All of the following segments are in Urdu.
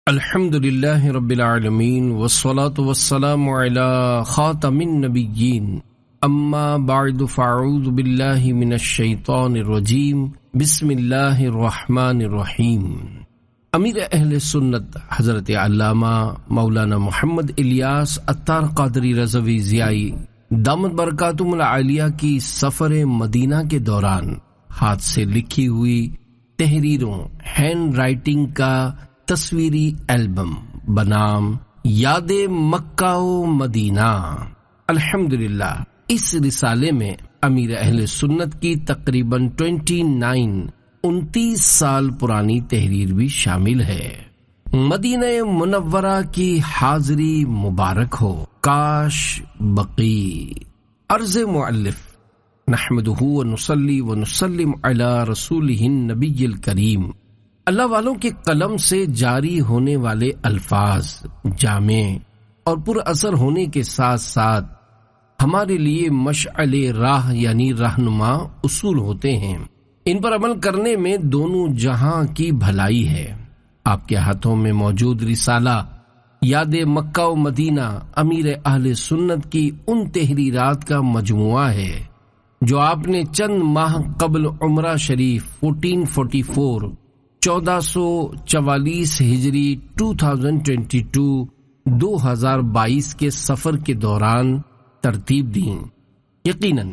الحمد للہ رب العالمین والصلاة والسلام علی خاتم النبیین اما بعد فاعوذ باللہ من الشیطان الرجیم بسم اللہ الرحمن الرحیم۔ امیر اہل سنت حضرت علامہ مولانا محمد الیاس عطار قادری رضوی ضیائی دامت برکاتہم العالیہ کی سفر مدینہ کے دوران ہاتھ سے لکھی ہوئی تحریروں ہینڈ رائٹنگ کا تصویری البم بنام یاد مکہ و مدینہ۔ الحمدللہ اس رسالے میں امیر اہل سنت کی تقریباً 29 سال پرانی تحریر بھی شامل ہے۔ مدینہ منورہ کی حاضری مبارک ہو، کاش بقی۔ عرض مؤلف نحمدہ ونصلی ونسلم علی رسولہ النبی الکریم۔ اللہ والوں کے قلم سے جاری ہونے والے الفاظ جامع اور پر اثر ہونے کے ساتھ ساتھ ہمارے لیے مشعل راہ یعنی رہنما اصول ہوتے ہیں۔ ان پر عمل کرنے میں دونوں جہاں کی بھلائی ہے۔ آپ کے ہاتھوں میں موجود رسالہ یاد مکہ و مدینہ امیر اہل سنت کی ان تحریرات کا مجموعہ ہے جو آپ نے چند ماہ قبل عمرہ شریف 1444 1444 ہجری 2022 کے سفر کے دوران ترتیب دیں۔ یقیناً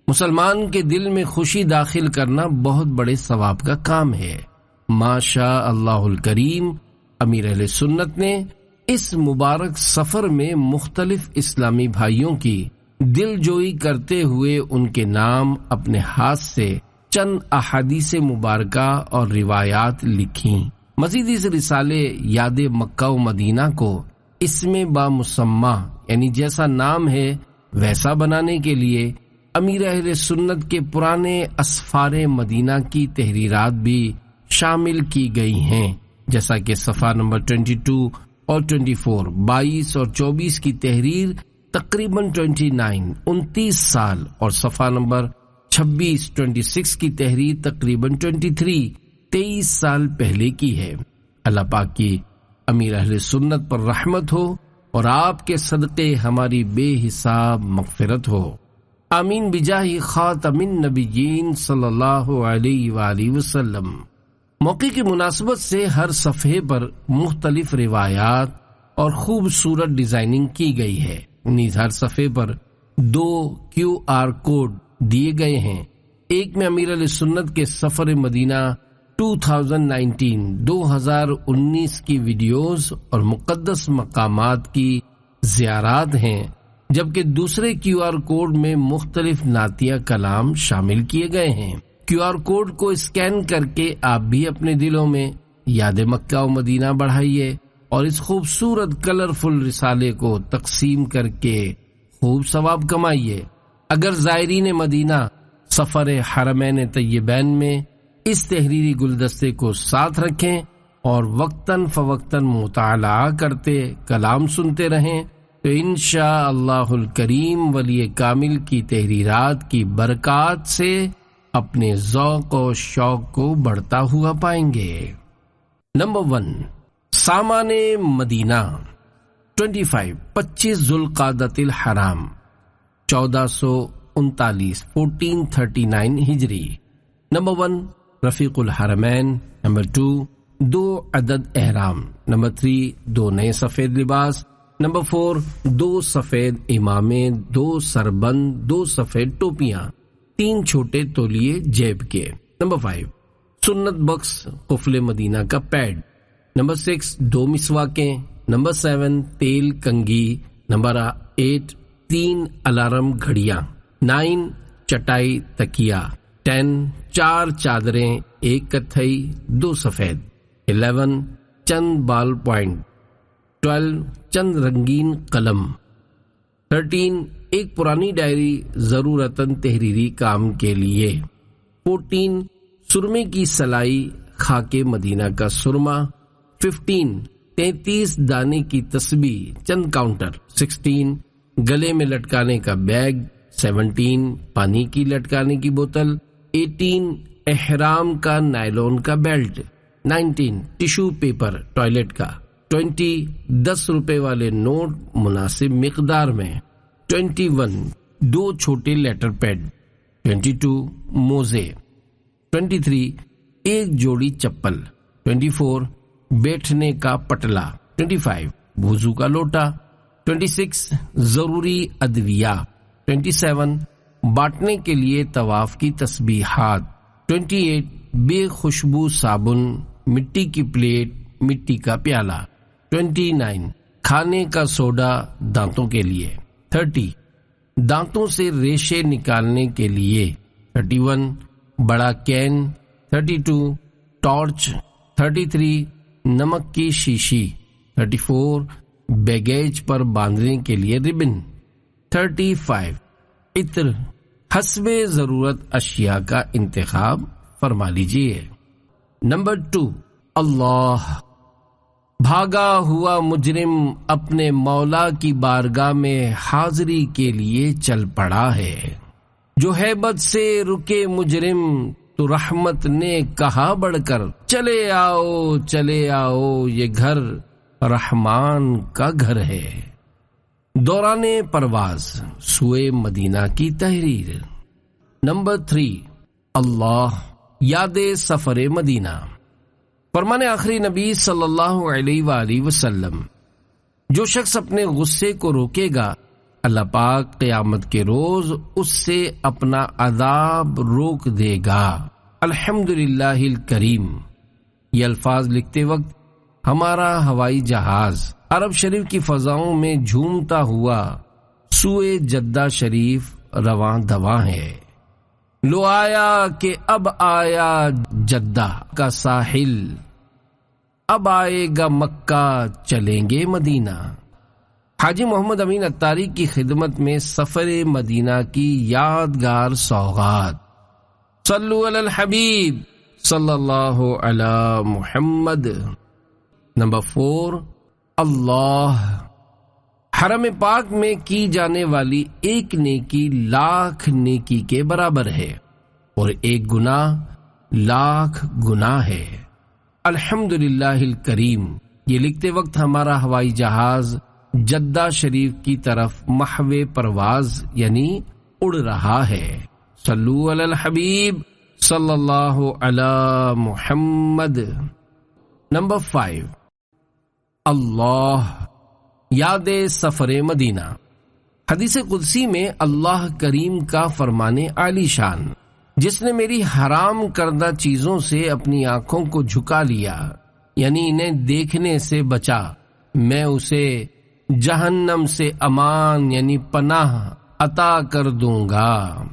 مسلمان کے دل میں خوشی داخل کرنا بہت بڑے ثواب کا کام ہے۔ ماشاء اللہ الکریم امیر اہل سنت نے اس مبارک سفر میں مختلف اسلامی بھائیوں کی دل جوئی کرتے ہوئے ان کے نام اپنے ہاتھ سے چند احادیث مبارکہ اور روایات لکھیں۔ مزید اس رسالے یاد مکہ و مدینہ کو اسم بامسمہ یعنی جیسا نام ہے ویسا بنانے کے لیے امیر اہل سنت کے پرانے اسفار مدینہ کی تحریرات بھی شامل کی گئی ہیں، جیسا کہ صفحہ نمبر 22 اور 24 22 اور 24 کی تحریر تقریباً 29 سال اور صفحہ نمبر 26 کی تحریر تقریباً 23 سال پہلے کی ہے۔ اللہ پاک کی امیر اہل سنت پر رحمت ہو اور آپ کے صدقے ہماری بے حساب مغفرت ہو، آمین بجاہ خاتم النبیین صلی اللہ علیہ وآلہ وسلم۔ موقع کی مناسبت سے ہر صفحے پر مختلف روایات اور خوبصورت ڈیزائننگ کی گئی ہے۔ نیز ہر صفحے پر 2 QR کوڈ دیے گئے ہیں۔ ایک میں امیر علیہ سنت کے سفر مدینہ 2019 کی ویڈیوز اور مقدس مقامات کی زیارات ہیں، جبکہ دوسرے QR کوڈ میں مختلف نعتیہ کلام شامل کیے گئے ہیں۔ QR کوڈ کو اسکین کر کے آپ بھی اپنے دلوں میں یاد مکہ و مدینہ بڑھائیے اور اس خوبصورت کلرفل رسالے کو تقسیم کر کے خوب ثواب کمائیے۔ اگر زائرین مدینہ سفر حرمین طیبین میں اس تحریری گلدستے کو ساتھ رکھیں اور وقتاً فوقتاً مطالعہ کرتے کلام سنتے رہیں تو انشاء اللہ الکریم ولی کامل کی تحریرات کی برکات سے اپنے ذوق و شوق کو بڑھتا ہوا پائیں گے۔ نمبر 1 سامان مدینہ 25 ذوالقعدۃ الحرام 1439 ہجری۔ نمبر 1 رفیق الحرمین۔ نمبر 2 عدد احرام۔ نمبر 3 2 نئے سفید لباس۔ نمبر 4 2 سفید امامے، 2 سربند، 2 سفید ٹوپیاں، 3 چھوٹے تولیے جیب کے۔ نمبر 5 سنت بکس قفل مدینہ کا پیڈ۔ نمبر 6 2 مسواکیں۔ نمبر 7 تیل کنگھی۔ نمبر 8 3 الارم گھڑیاں۔ 9 چٹائی تکیا۔ 10 4 چادریں، 1 کتھئی 2 سفید۔ 11 چند بال پوائنٹ۔ 12 چند رنگین قلم۔ 13 ایک پرانی ڈائری ضرورتاً تحریری کام کے لیے۔ 14 سرمے کی سلائی خاک مدینہ کا سرما۔ 15 33 دانے کی تسبیح چند کاؤنٹر۔ 16 گلے میں لٹکانے کا بیگ۔ 17 پانی کی لٹکانے کی بوتل۔ 18 احرام کا نائلون کا بیلٹ۔ 19 ٹیشو پیپر ٹوائلٹ کا۔ 20 10 روپے والے نوٹ مناسب مقدار میں. 21 2 چھوٹے لیٹر پیڈ. 22 موزے. 23 ایک جوڑی چپل. 24 بیٹھنے کا پٹلا. 25 وضو کا لوٹا. 26 ضروری ادویہ. 27 بانٹنے کے لیے طواف کی تسبیحات. 28 بے خوشبو صابن، مٹی کی پلیٹ، مٹی کا پیالہ. 29 کھانے کا سوڈا دانتوں کے لیے. 30 دانتوں سے ریشے نکالنے کے لیے. 31 بڑا کین. 32 ٹارچ. 33 نمک کی شیشی. 34 بیگیج پر باندھنے کے لیے ربن. 35 عطر. حسب ضرورت اشیاء کا انتخاب فرما لیجیے. نمبر 2 اللہ. بھاگا ہوا مجرم اپنے مولا کی بارگاہ میں حاضری کے لیے چل پڑا ہے. جو ہیبت سے رکے مجرم تو رحمت نے کہا بڑھ کر، چلے آؤ یہ گھر رحمان کا گھر ہے. دوران پرواز سوئے مدینہ کی تحریر. نمبر 3 اللہ یاد سفر مدینہ. فرمان آخری نبی صلی اللہ علیہ وآلہ وسلم، جو شخص اپنے غصے کو روکے گا اللہ پاک قیامت کے روز اس سے اپنا عذاب روک دے گا. الحمدللہ الکریم. یہ الفاظ لکھتے وقت ہمارا ہوائی جہاز عرب شریف کی فضاؤں میں جھومتا ہوا سوئے جدہ شریف رواں دواں ہے. لو آیا کہ اب آیا جدہ کا ساحل، اب آئے گا مکہ چلیں گے مدینہ. حاجی محمد امین اتاری کی خدمت میں سفر مدینہ کی یادگار سوغات. صلو علی الحبیب صلی اللہ علی محمد. نمبر 4 اللہ. حرم پاک میں کی جانے والی ایک نیکی لاکھ نیکی کے برابر ہے اور ایک گناہ لاکھ گناہ ہے. الحمدللہ الکریم. یہ لکھتے وقت ہمارا ہوائی جہاز جدہ شریف کی طرف محو پرواز یعنی اڑ رہا ہے. صلو علی الحبیب صلی اللہ علی محمد. نمبر 5 اللہ یاد سفر مدینہ. حدیث قدسی میں اللہ کریم کا فرمانے عالی شان، جس نے میری حرام کردہ چیزوں سے اپنی آنکھوں کو جھکا لیا یعنی انہیں دیکھنے سے بچا، میں اسے جہنم سے امان یعنی پناہ عطا کر دوں گا.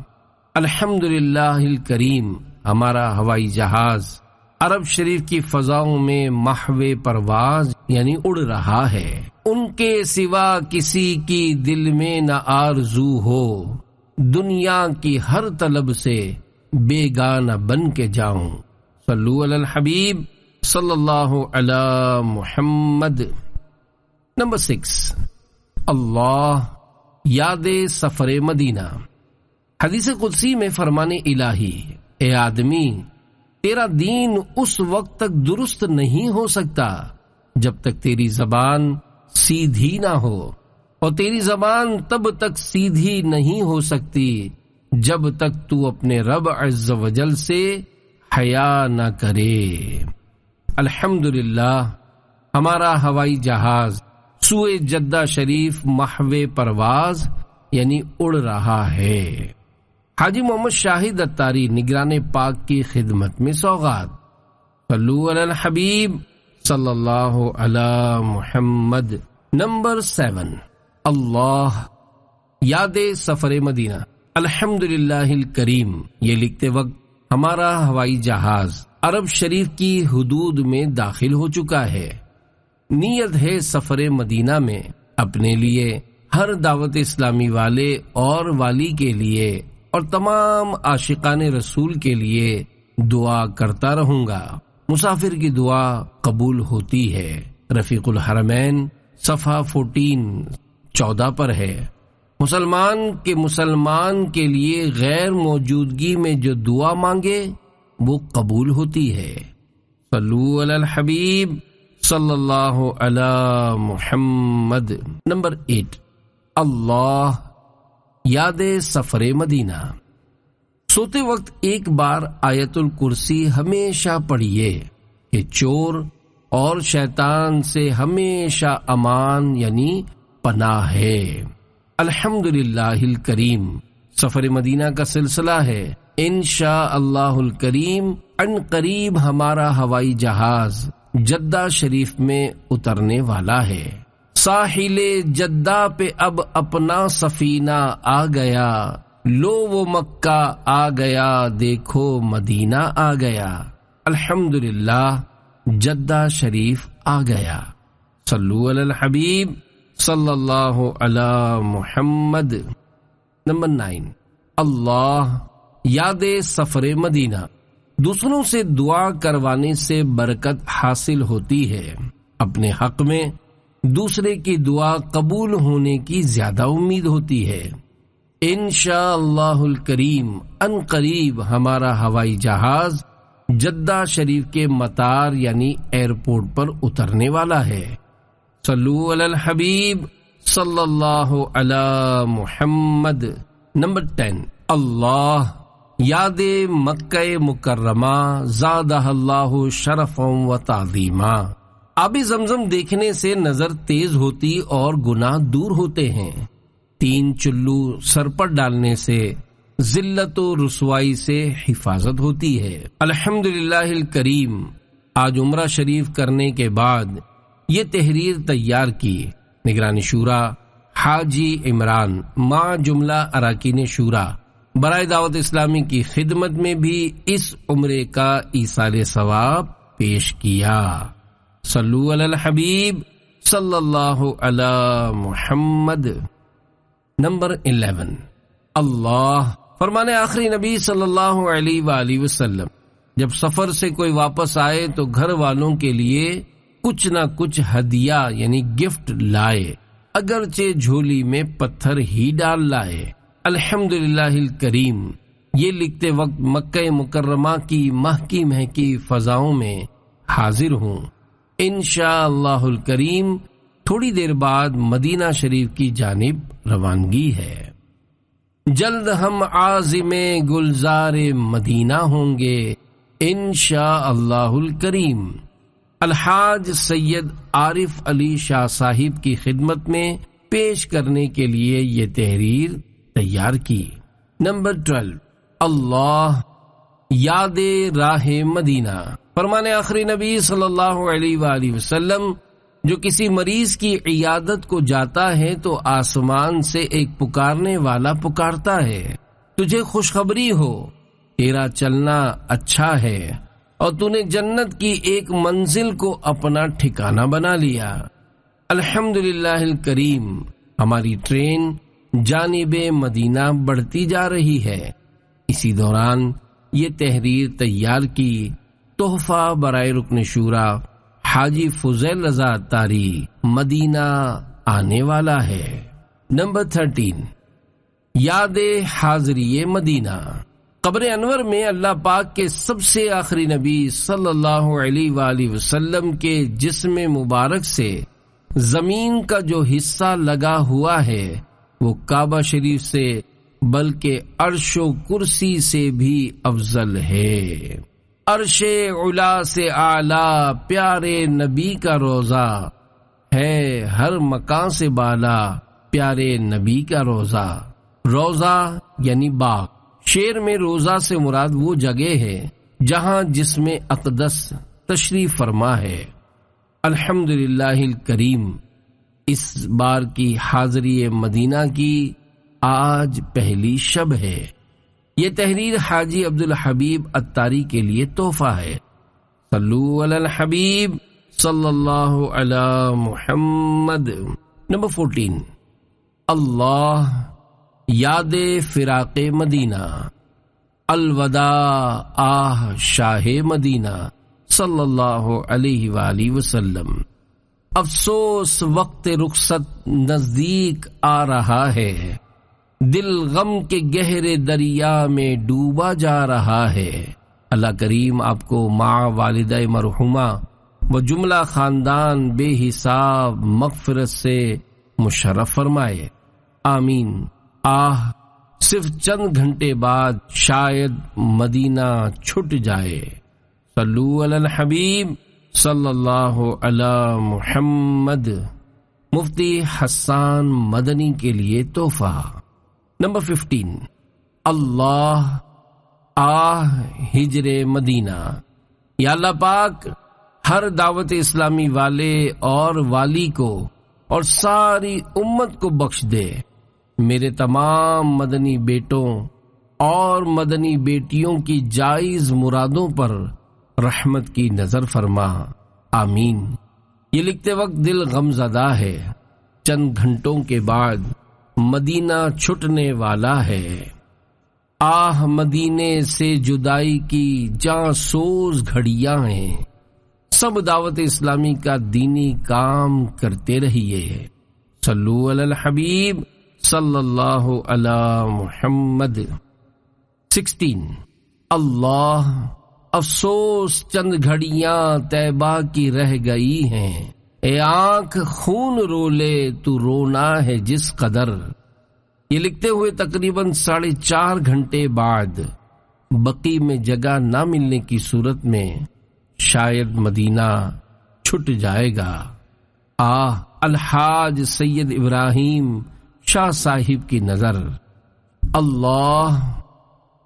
الحمدللہ الکریم. ہمارا ہوائی جہاز عرب شریف کی فضاؤں میں محو پرواز یعنی اڑ رہا ہے. ان کے سوا کسی کی دل میں نہ آرزو ہو، دنیا کی ہر طلب سے بیگانہ بن کے جاؤں. صلو علی الحبیب صلی اللہ علی محمد. نمبر 6 اللہ یاد سفر مدینہ. حدیث قدسی میں فرمان الہی، اے آدمی تیرا دین اس وقت تک درست نہیں ہو سکتا جب تک تیری زبان سیدھی نہ ہو، اور تیری زبان تب تک سیدھی نہیں ہو سکتی جب تک تو اپنے رب عز و جل سے حیا نہ کرے. الحمدللہ ہمارا ہوائی جہاز سوئے جدہ شریف محو پرواز یعنی اڑ رہا ہے. حاجی محمد شاہد اتاری نگران پاک کی خدمت میں سوغات. صلو علی الحبیب صلی اللہ علی محمد. نمبر 7 اللہ یاد سفر مدینہ. الحمدللہ الکریم. یہ لکھتے وقت ہمارا ہوائی جہاز عرب شریف کی حدود میں داخل ہو چکا ہے. نیت ہے سفر مدینہ میں اپنے لیے، ہر دعوت اسلامی والے اور والی کے لیے اور تمام عاشقان رسول کے لیے دعا کرتا رہوں گا. مسافر کی دعا قبول ہوتی ہے. رفیق الحرمین صفحہ 14 پر ہے. مسلمان کے لیے غیر موجودگی میں جو دعا مانگے وہ قبول ہوتی ہے. صلو علی الحبیب صلی اللہ علی محمد۔ نمبر 8، اللہ یاد سفر مدینہ۔ سوتے وقت ایک بار آیت الکرسی ہمیشہ پڑھیے کہ چور اور شیطان سے ہمیشہ امان یعنی پناہ ہے۔ الحمدللہ الکریم سفر مدینہ کا سلسلہ ہے۔ انشاء اللہ الکریم ان قریب ہمارا ہوائی جہاز جدہ شریف میں اترنے والا ہے۔ ساحل جدہ پہ اب اپنا سفینہ آ گیا، لو وہ مکہ آ گیا، دیکھو مدینہ آ گیا۔ الحمدللہ جدہ شریف آ گیا۔ صلو علی الحبیب صلی اللہ علی محمد۔ نمبر 9، اللہ یاد سفر مدینہ۔ دوسروں سے دعا کروانے سے برکت حاصل ہوتی ہے۔ اپنے حق میں دوسرے کی دعا قبول ہونے کی زیادہ امید ہوتی ہے۔ انشاء اللہ الکریم ان قریب ہمارا ہوائی جہاز جدہ شریف کے مطار یعنی ایئرپورٹ پر اترنے والا ہے۔ صلو علی الحبیب صلی اللہ علی محمد۔ نمبر 10، اللہ یاد مکہ مکرمہ زادہ اللہ شرفا و تعظیما۔ آب زمزم دیکھنے سے نظر تیز ہوتی اور گناہ دور ہوتے ہیں۔ 3 چلو سر پر ڈالنے سے ذلت و رسوائی سے حفاظت ہوتی ہے۔ الحمدللہ الکریم آج عمرہ شریف کرنے کے بعد یہ تحریر تیار کی۔ نگران شورا حاجی عمران مع جملہ اراکین شورا برائے دعوت اسلامی کی خدمت میں بھی اس عمرے کا ایصال ثواب پیش کیا۔ صلو علی الحبیب صلی اللہ علی محمد۔ نمبر 11، اللہ فرمان آخری نبی صلی اللہ علیہ وآلہ وسلم جب سفر سے کوئی واپس آئے تو گھر والوں کے لیے کچھ نہ کچھ ہدیہ یعنی گفٹ لائے، اگرچہ جھولی میں پتھر ہی ڈال لائے۔ الحمدللہ الکریم یہ لکھتے وقت مکہ مکرمہ کی مہکی مہکی فضاؤں میں حاضر ہوں۔ انشاء اللہ الکریم تھوڑی دیر بعد مدینہ شریف کی جانب روانگی ہے۔ جلد ہم عازم گلزار مدینہ ہوں گے انشاء اللہ الکریم۔ الحاج سید عارف علی شاہ صاحب کی خدمت میں پیش کرنے کے لیے یہ تحریر تیار کی۔ نمبر 12، اللہ یاد راہ مدینہ۔ فرمان آخری نبی صلی اللہ علیہ وآلہ وسلم جو کسی مریض کی عیادت کو جاتا ہے تو آسمان سے ایک پکارنے والا پکارتا ہے، تجھے خوشخبری ہو، تیرا چلنا اچھا ہے اور تو نے جنت کی ایک منزل کو اپنا ٹھکانہ بنا لیا۔ الحمدللہ الکریم ہماری ٹرین جانب مدینہ بڑھتی جا رہی ہے۔ اسی دوران یہ تحریر تیار کی۔ تحفہ برائے رکن شورا حاجی فضیل رضا تاری مدینہ آنے والا ہے۔ نمبر 13، یاد حاضری مدینہ۔ قبر انور میں اللہ پاک کے سب سے آخری نبی صلی اللہ علیہ وآلہ وسلم کے جسم مبارک سے زمین کا جو حصہ لگا ہوا ہے وہ کعبہ شریف سے بلکہ عرش و کرسی سے بھی افضل ہے۔ عرش علا سے اعلیٰ پیارے نبی کا روضہ ہے، ہر مکان سے بالا پیارے نبی کا روضہ۔ روضہ یعنی باغ۔ شعر میں روضہ سے مراد وہ جگہ ہے جہاں جسم اقدس تشریف فرما ہے۔ الحمدللہ الکریم اس بار کی حاضری مدینہ کی آج پہلی شب ہے۔ یہ تحریر حاجی عبدالحبیب اتاری کے لیے تحفہ ہے۔ صلو علی الحبیب صلی اللہ علی محمد۔ نمبر 14، اللہ یاد فراق مدینہ۔ الوداع آہ شاہ مدینہ صلی اللہ علیہ وآلہ وسلم۔ افسوس وقت رخصت نزدیک آ رہا ہے، دل غم کے گہرے دریا میں ڈوبا جا رہا ہے۔ اللہ کریم آپ کو مع والدہ مرحومہ وہ جملہ خاندان بے حساب مغفرت سے مشرف فرمائے، آمین۔ صرف چند گھنٹے بعد شاید مدینہ چھٹ جائے۔ صلو علی الحبیب صلی اللہ علی محمد۔ مفتی حسان مدنی کے لیے تحفہ۔ نمبر 15، اللہ ہجر مدینہ۔ یا اللہ پاک ہر دعوت اسلامی والے اور والی کو اور ساری امت کو بخش دے۔ میرے تمام مدنی بیٹوں اور مدنی بیٹیوں کی جائز مرادوں پر رحمت کی نظر فرما، آمین۔ یہ لکھتے وقت دل غمزدہ ہے، چند گھنٹوں کے بعد مدینہ چھٹنے والا ہے۔ مدینے سے جدائی کی جاں سوز گھڑیاں ہیں، سب دعوت اسلامی کا دینی کام کرتے رہیے۔ صلو علی الحبیب صلی اللہ علی محمد۔ 16، اللہ افسوس چند گھڑیاں طیبہ کی رہ گئی ہیں، اے آنکھ خون رو لے تو رونا ہے جس قدر۔ یہ لکھتے ہوئے تقریباً 4.5 گھنٹے بعد بقی میں جگہ نہ ملنے کی صورت میں شاید مدینہ چھٹ جائے گا۔ الحاج سید ابراہیم شاہ صاحب کی نظر۔ اللہ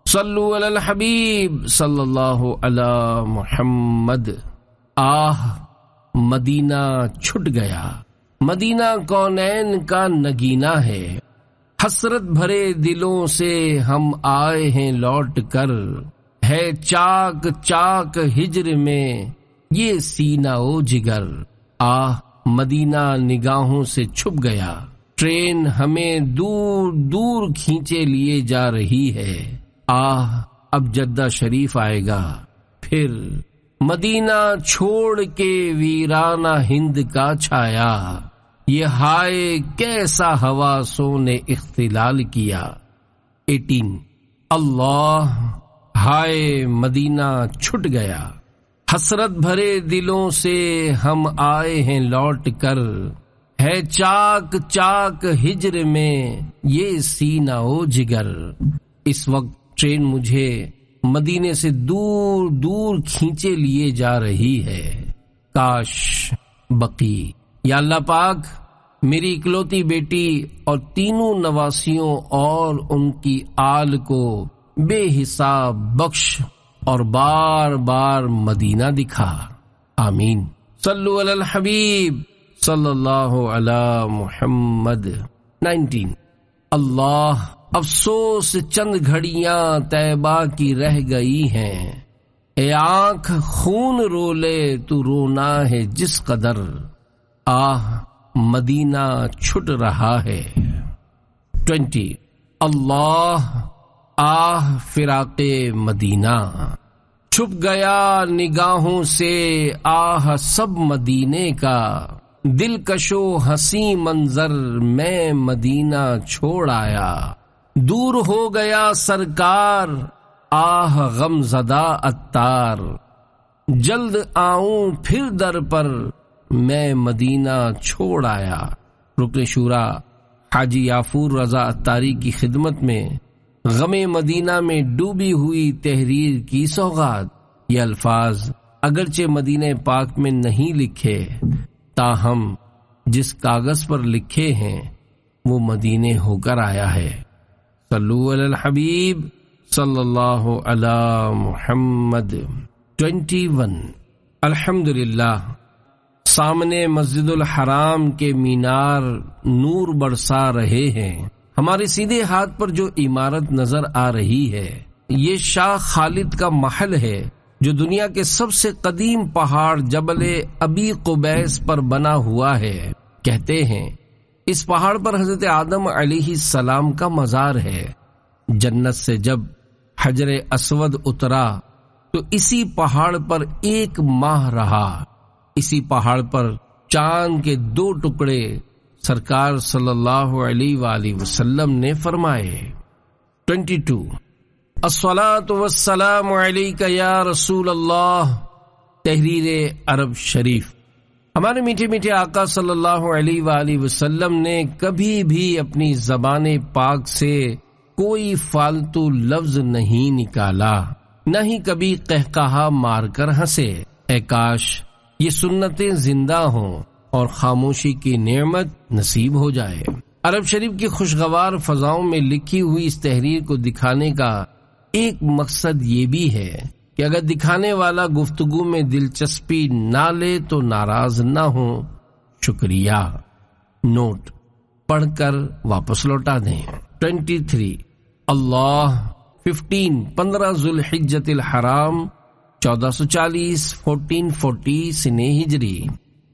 صلو علی الحبیب صلی اللہ علی محمد۔ مدینہ چھٹ گیا۔ مدینہ کونین کا نگینہ ہے، حسرت بھرے دلوں سے ہم آئے ہیں لوٹ کر، ہے چاک چاک ہجر میں یہ سینہ و جگر۔ مدینہ نگاہوں سے چھپ گیا، ٹرین ہمیں دور دور کھینچے لیے جا رہی ہے۔ اب جدہ شریف آئے گا، پھر مدینہ چھوڑ کے ویرانہ ہند کا چھایا، یہ ہائے کیسا حواسوں نے اختلال کیا۔ 18، اللہ ہائے مدینہ چھٹ گیا، حسرت بھرے دلوں سے ہم آئے ہیں لوٹ کر، ہے چاک چاک ہجر میں یہ سینہ و جگر۔ اس وقت ٹرین مجھے مدینے سے دور دور کھینچے لیے جا رہی ہے، کاش بقی۔ یا اللہ پاک میری اکلوتی بیٹی اور تینوں نواسیوں اور ان کی آل کو بے حساب بخش اور بار بار مدینہ دکھا، آمین۔ صلو علی الحبیب صلی اللہ علی محمد۔ 19، اللہ افسوس چند گھڑیاں طیبہ کی رہ گئی ہیں، اے آنکھ خون رو لے تو رونا ہے جس قدر۔ مدینہ چھٹ رہا ہے۔ 20، اللہ فراق مدینہ، چھپ گیا نگاہوں سے سب مدینے کا، دلکش و حسین منظر میں مدینہ چھوڑ آیا، دور ہو گیا سرکار غم زدہ عطار، جلد آؤں پھر در پر میں مدینہ چھوڑ آیا۔ رکن شورا حاجی یافور رضا عطاری کی خدمت میں غم مدینہ میں ڈوبی ہوئی تحریر کی سوغات۔ یہ الفاظ اگرچہ مدینہ پاک میں نہیں لکھے، تاہم جس کاغذ پر لکھے ہیں وہ مدینے ہو کر آیا ہے۔ صلو علی الحبیب صلی اللہ علی محمد۔ 21، الحمدللہ سامنے مسجد الحرام کے مینار نور برسا رہے ہیں۔ ہمارے سیدھے ہاتھ پر جو عمارت نظر آ رہی ہے یہ شاہ خالد کا محل ہے جو دنیا کے سب سے قدیم پہاڑ جبل ابی قبیس پر بنا ہوا ہے۔ کہتے ہیں اس پہاڑ پر حضرت آدم علیہ السلام کا مزار ہے۔ جنت سے جب حجر اسود اترا تو اسی پہاڑ پر 1 ماہ رہا۔ اسی پہاڑ پر چاند کے 2 ٹکڑے سرکار صلی اللہ علیہ وآلہ وسلم نے فرمائے۔ 22، الصلاۃ والسلام علیک یا رسول اللہ تحریر عرب شریف۔ ہمارے میٹھے میٹھے آقا صلی اللہ علیہ وآلہ وسلم نے کبھی بھی اپنی زبان پاک سے کوئی فالتو لفظ نہیں نکالا، نہ ہی کبھی قہقہا مار کر ہنسے۔ اے کاش یہ سنتیں زندہ ہوں اور خاموشی کی نعمت نصیب ہو جائے۔ عرب شریف کی خوشگوار فضاؤں میں لکھی ہوئی اس تحریر کو دکھانے کا ایک مقصد یہ بھی ہے کہ اگر دکھانے والا گفتگو میں دلچسپی نہ لے تو ناراض نہ ہو۔ شکریہ۔ نوٹ پڑھ کر واپس لوٹا دیں۔ 23 اللہ 15 ذوالحجۃ الحرام 1440 1440 سنہ ہجری۔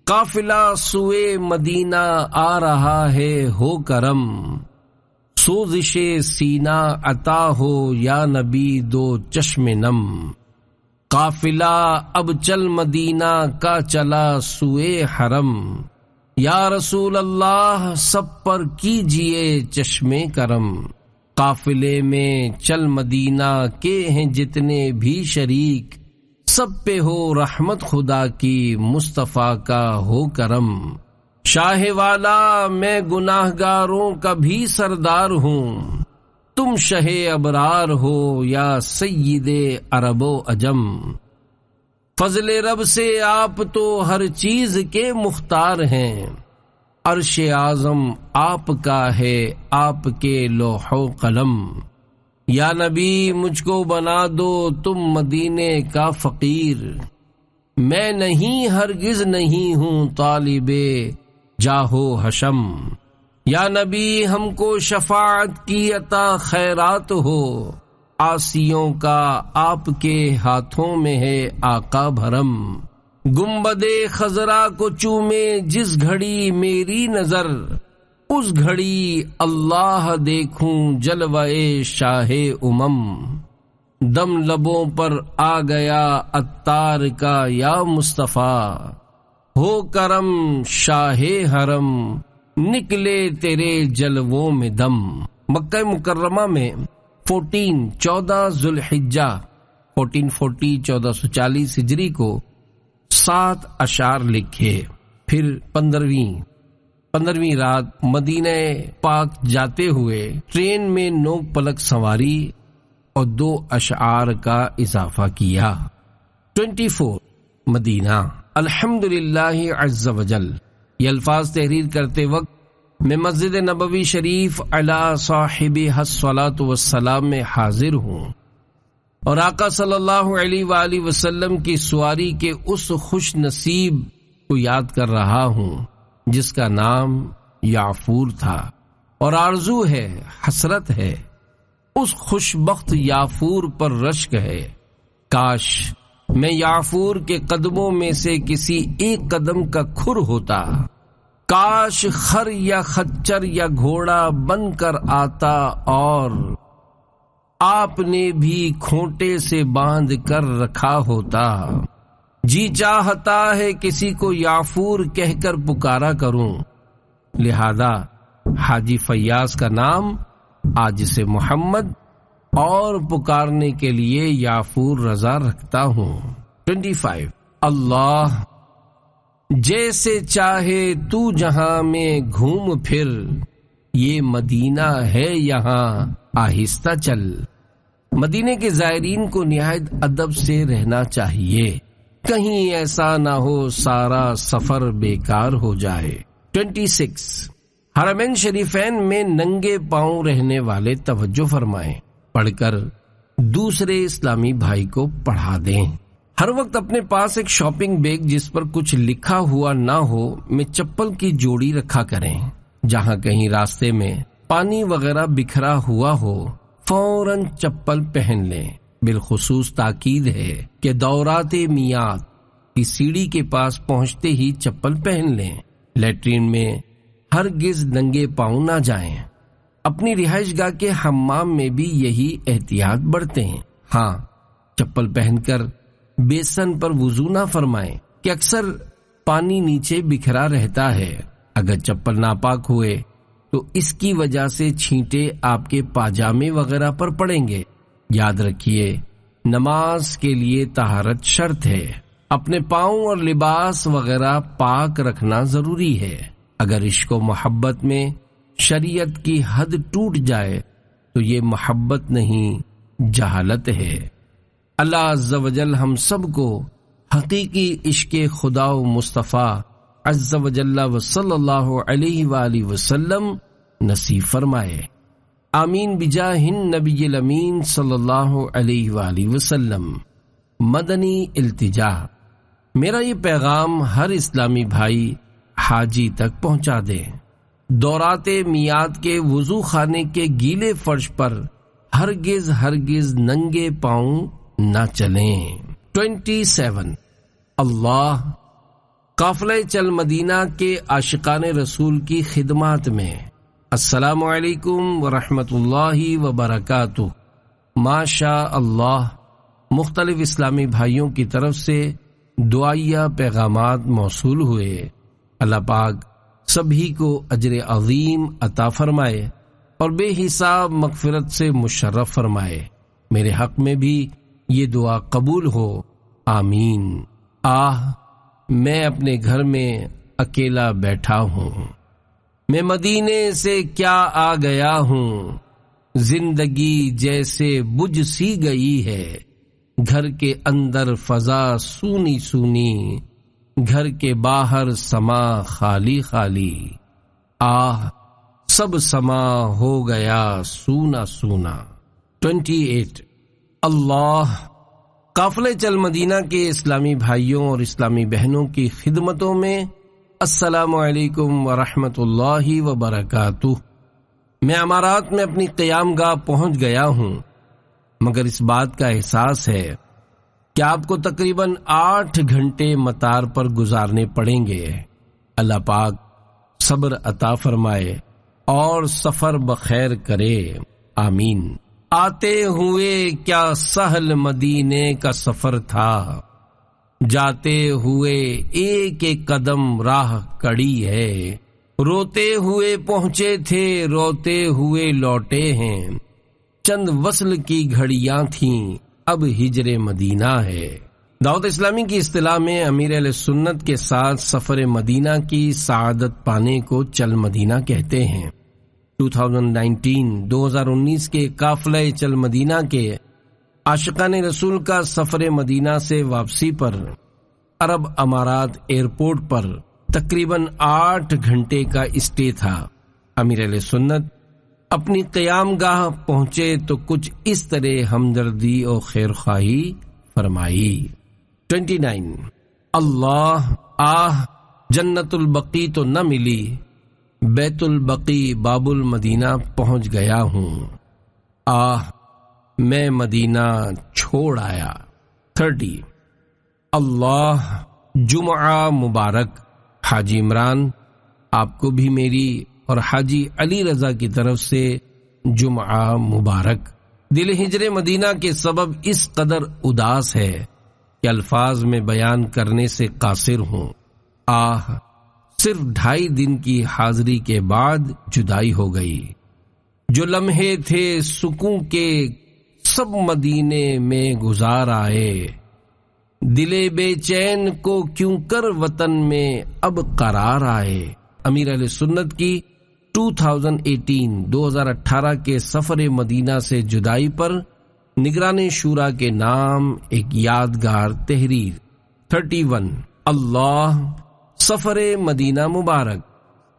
قافلہ سوئے مدینہ آ رہا ہے ہو کرم، سوزش سینہ عطا ہو یا نبی دو چشم نم۔ قافلہ اب چل مدینہ کا چلا سوئے حرم، یا رسول اللہ سب پر کیجئے چشم کرم۔ قافلے میں چل مدینہ کے ہیں جتنے بھی شریک، سب پہ ہو رحمت خدا کی مصطفیٰ کا ہو کرم۔ شاہ والا میں گناہ گاروں کا بھی سردار ہوں، تم شہ ابرار ہو یا سید عرب و عجم۔ فضل رب سے آپ تو ہر چیز کے مختار ہیں، عرش اعظم آپ کا ہے آپ کے لوح و قلم۔ یا نبی مجھ کو بنا دو تم مدینے کا فقیر، میں نہیں ہرگز نہیں ہوں طالب جاہو حشم۔ یا نبی ہم کو شفاعت کی عطا خیرات ہو، عاصیوں کا آپ کے ہاتھوں میں ہے آقا بھرم۔ گنبد خضرا کو چومے جس گھڑی میری نظر، اس گھڑی اللہ دیکھوں جلوہ شاہ امم۔ دم لبوں پر آ گیا عطار کا یا مصطفیٰ، ہو کرم شاہ حرم نکلے تیرے جلووں میں دم۔ مکہ مکرمہ میں 14 ذوالحجہ 1440 1440 ہجری کو 7 اشعار لکھے۔ پھر 15ویں رات مدینہ پاک جاتے ہوئے ٹرین میں نوک پلک سواری اور 2 اشعار کا اضافہ کیا۔ 24 مدینہ الحمدللہ عز وجل۔ یہ الفاظ تحریر کرتے وقت میں مسجد نبوی شریف علی صاحبہ الصلاۃ والسلام میں حاضر ہوں اور آقا صلی اللہ علیہ وآلہ وسلم کی سواری کے اس خوش نصیب کو یاد کر رہا ہوں جس کا نام یعفور تھا، اور آرزو ہے، حسرت ہے، اس خوش بخت یعفور پر رشک ہے۔ کاش میں یعفور کے قدموں میں سے کسی ایک قدم کا کھر ہوتا، کاش خر یا خچر یا گھوڑا بن کر آتا اور آپ نے بھی کھوٹے سے باندھ کر رکھا ہوتا۔ جی چاہتا ہے کسی کو یعفور کہہ کر پکارا کروں، لہذا حاجی فیاض کا نام آج سے محمد اور پکارنے کے لیے یعفور رضا رکھتا ہوں۔ 25 اللہ جیسے چاہے تو جہاں میں گھوم پھر، یہ مدینہ ہے یہاں آہستہ چل۔ مدینے کے زائرین کو نہایت ادب سے رہنا چاہیے، کہیں ایسا نہ ہو سارا سفر بیکار ہو جائے۔ 26 حرمین شریفین میں ننگے پاؤں رہنے والے توجہ فرمائیں، پڑھ کر دوسرے اسلامی بھائی کو پڑھا دیں۔ ہر وقت اپنے پاس ایک شاپنگ بیگ جس پر کچھ لکھا ہوا نہ ہو میں چپل کی جوڑی رکھا کریں۔ جہاں کہیں راستے میں پانی وغیرہ بکھرا ہوا ہو فوراً چپل پہن لیں۔ بالخصوص تاکید ہے کہ دورات میعاد کی سیڑھی کے پاس پہنچتے ہی چپل پہن لیں۔ لیٹرین میں ہرگز ننگے پاؤں نہ جائیں۔ اپنی رہائش گاہ کے حمام میں بھی یہی احتیاط برتیں۔ ہاں، چپل پہن کر بیسن پر وضو نہ فرمائیں کہ اکثر پانی نیچے بکھرا رہتا ہے۔ اگر چپل ناپاک ہوئے تو اس کی وجہ سے چھینٹے آپ کے پاجامے وغیرہ پر پڑیں گے۔ یاد رکھیے، نماز کے لیے طہارت شرط ہے۔ اپنے پاؤں اور لباس وغیرہ پاک رکھنا ضروری ہے۔ اگر عشق و محبت میں شریعت کی حد ٹوٹ جائے تو یہ محبت نہیں، جہالت ہے۔ اللہ عز و جل ہم سب کو حقیقی عشق خدا و مصطفیٰ عز و جل و صلی اللہ علیہ وآلہ وسلم نصیب فرمائے، آمین بجاہ النبی الامین صلی اللہ علیہ وآلہ وسلم۔ مدنی التجا، میرا یہ پیغام ہر اسلامی بھائی حاجی تک پہنچا دیں۔ دورات میعاد کے وضو خانے کے گیلے فرش پر ہرگز ننگے پاؤں نہ چلیں۔ 27 اللہ قافلہ چل مدینہ کے عاشقان رسول کی خدمات میں، السلام علیکم ورحمۃ اللہ وبرکاتہ۔ ماشاء اللہ مختلف اسلامی بھائیوں کی طرف سے دعائیہ پیغامات موصول ہوئے۔ اللہ پاک سبھی کو اجر عظیم عطا فرمائے اور بے حساب مغفرت سے مشرف فرمائے۔ میرے حق میں بھی یہ دعا قبول ہو، آمین۔ میں اپنے گھر میں اکیلا بیٹھا ہوں، میں مدینے سے کیا آ گیا ہوں، زندگی جیسے بجھ سی گئی ہے، گھر کے اندر فضا سونی سونی، گھر کے باہر سما خالی خالی، سب سما ہو گیا سونا سونا۔ 28 اللہ قافلہ چل مدینہ کے اسلامی بھائیوں اور اسلامی بہنوں کی خدمتوں میں السلام علیکم ورحمۃ اللہ وبرکاتہ۔ میں امارات میں اپنی قیام گاہ پہنچ گیا ہوں، مگر اس بات کا احساس ہے کہ آپ کو تقریباً 8 گھنٹے مطار پر گزارنے پڑیں گے۔ اللہ پاک صبر عطا فرمائے اور سفر بخیر کرے، آمین۔ آتے ہوئے کیا سہل مدینے کا سفر تھا، جاتے ہوئے ایک ایک قدم راہ کڑی ہے، روتے ہوئے پہنچے تھے روتے ہوئے لوٹے ہیں، چند وصل کی گھڑیاں تھیں اب ہجر مدینہ ہے۔ دعوت اسلامی کی اصطلاح میں امیر اہل سنت کے ساتھ سفر مدینہ کی سعادت پانے کو چل مدینہ کہتے ہیں۔ 2019 کے قافلہ چل مدینہ کے عاشقان رسول کا سفر مدینہ سے واپسی پر عرب امارات ایئرپورٹ پر تقریباً 8 گھنٹے کا اسٹے تھا۔ امیر اہل سنت اپنی قیام گاہ پہنچے تو کچھ اس طرح ہمدردی اور خیر خواہی فرمائی۔ 29 اللہ جنت البقیع تو نہ ملی، بیت البقیع باب المدینہ پہنچ گیا ہوں، میں مدینہ چھوڑ آیا۔ 30 اللہ جمعہ مبارک۔ حاجی عمران، آپ کو بھی میری اور حاجی علی رضا کی طرف سے جمعہ مبارک۔ دل ہجر مدینہ کے سبب اس قدر اداس ہے کہ الفاظ میں بیان کرنے سے قاصر ہوں۔ صرف 2.5 دن کی حاضری کے بعد جدائی ہو گئی۔ جو لمحے تھے سکون کے سب مدینے میں گزار آئے، دل بے چین کو کیوں کر وطن میں اب قرار آئے۔ امیر اہل سنت کی 2018 کے سفر مدینہ سے جدائی پر نگران شورا کے نام ایک یادگار تحریر۔ 31 اللہ سفر مدینہ مبارک،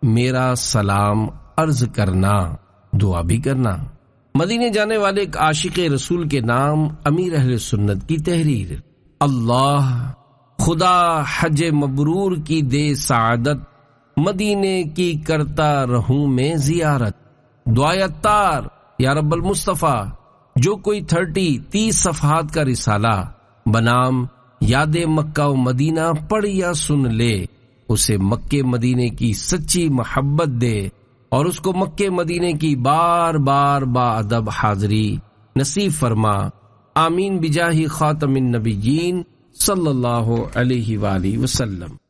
میرا سلام عرض کرنا، دعا بھی کرنا۔ مدینے جانے والے ایک عاشق رسول کے نام امیر اہل سنت کی تحریر۔ اللہ خدا حج مبرور کی دے سعادت، مدینے کی کرتا رہوں میں زیارت۔ دعائے اتار یا رب المصطفیٰ، جو کوئی 30 صفحات کا رسالہ بنام یاد مکہ و مدینہ پڑھ یا سن لے، اسے مکے مدینے کی سچی محبت دے اور اس کو مکے مدینے کی بار بار با ادب حاضری نصیب فرما، آمین بجاہ خاتم النبیین صلی اللہ علیہ وآلہ وسلم۔